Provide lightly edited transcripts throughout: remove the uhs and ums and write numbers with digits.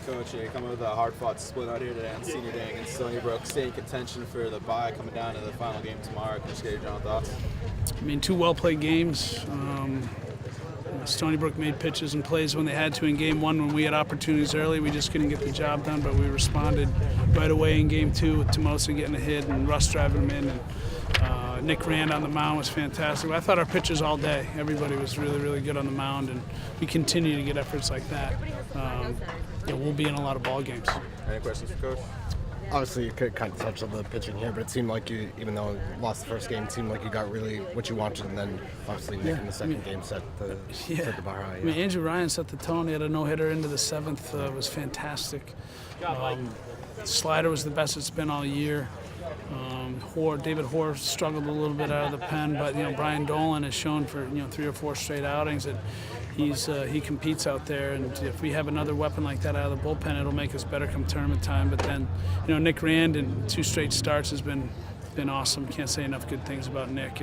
Coach, you coming with a hard-fought split out here today on senior day against Stony Brook, staying contention for the bye coming down to the final game tomorrow. Can you just get your general thoughts? I mean, two well-played games. Stony Brook made pitches and plays when they had to in game one when we had opportunities early. We just couldn't get the job done, but we responded right away in game two with Tomosa getting a hit and Russ driving him in. And Nick Rand on the mound was fantastic. I thought our pitchers all day, everybody was really, really good on the mound, and we continue to get efforts like that. We'll be in a lot of ball games. Any questions for Coach? Obviously, you could kind of touch on the pitching here, but it seemed like you, even though you lost the first game, it seemed like you got really what you wanted, and then obviously Nick in the second game set the bar high. I mean, Andrew Ryan set the tone. He had a no-hitter into the seventh. It was fantastic. Slider was the best it's been all year. David Hoare struggled a little bit out of the pen, but Brian Dolan has shown for 3 or 4 straight outings that he competes out there, and if we have another weapon like that out of the bullpen, it'll make us better come tournament time. But then, Nick Rand in 2 straight starts has been awesome. Can't say enough good things about Nick.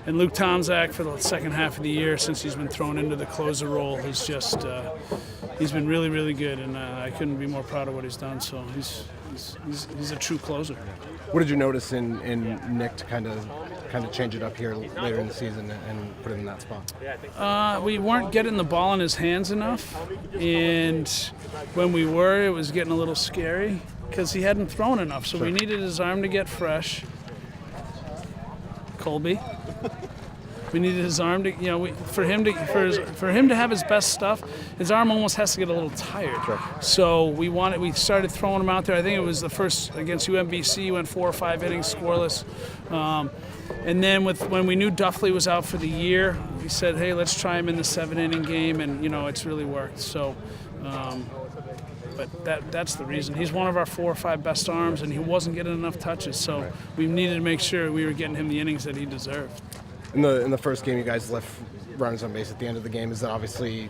And Luke Tomczak for the second half of the year, since he's been thrown into the closer role, he's just he's been really, really good, and I couldn't be more proud of what he's done. So he's a true closer. What did you notice in Nick to kind of change it up here later in the season and put him in that spot? We weren't getting the ball in his hands enough, and when we were, it was getting a little scary because he hadn't thrown enough. So we needed his arm to get fresh. Colby. We needed his arm to, for him to have his best stuff. His arm almost has to get a little tired. Sure. So we started throwing him out there. I think it was the first against UMBC. Went 4 or 5 innings scoreless, and then when we knew Duffley was out for the year, we said, hey, let's try him in the 7-inning game, and it's really worked. So. But that's the reason. He's one of our 4 or 5 best arms, and he wasn't getting enough touches. So we needed to make sure we were getting him the innings that he deserved. In the first game, you guys left runners on base at the end of the game. Is that obviously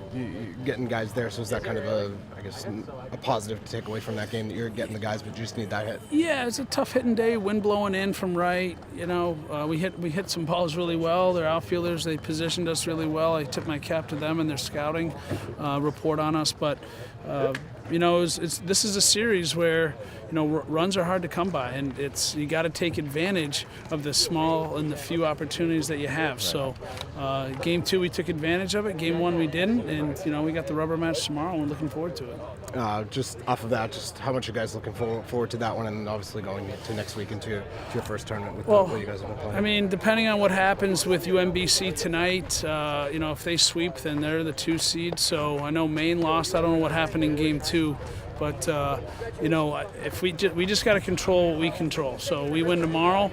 getting guys there? So is that kind of a positive to take away from that game, that you're getting the guys, but you just need that hit? Yeah, it's a tough hitting day. Wind blowing in from right. We hit some balls really well. Their outfielders, they positioned us really well. I tip my cap to them and their scouting report on us. But this is a series where runs are hard to come by, and you got to take advantage of the small and the few opportunities that you have. So game 2 we took advantage of it. Game 1 we didn't, and we got the rubber match tomorrow, and we're looking forward to it. Just off of that, just how much are you guys looking forward to that one, and obviously going to next week into your first tournament with what you guys have been playing? I mean, depending on what happens with UMBC tonight, if they sweep, then they're the 2 seed. So I know Maine lost. I don't know what happened in game 2. But if we just got to control what we control. So we win tomorrow.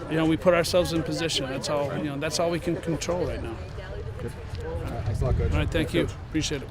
We put ourselves in position. That's all. That's all we can control right now. Thanks a lot, Coach. All right, thank you. Appreciate it.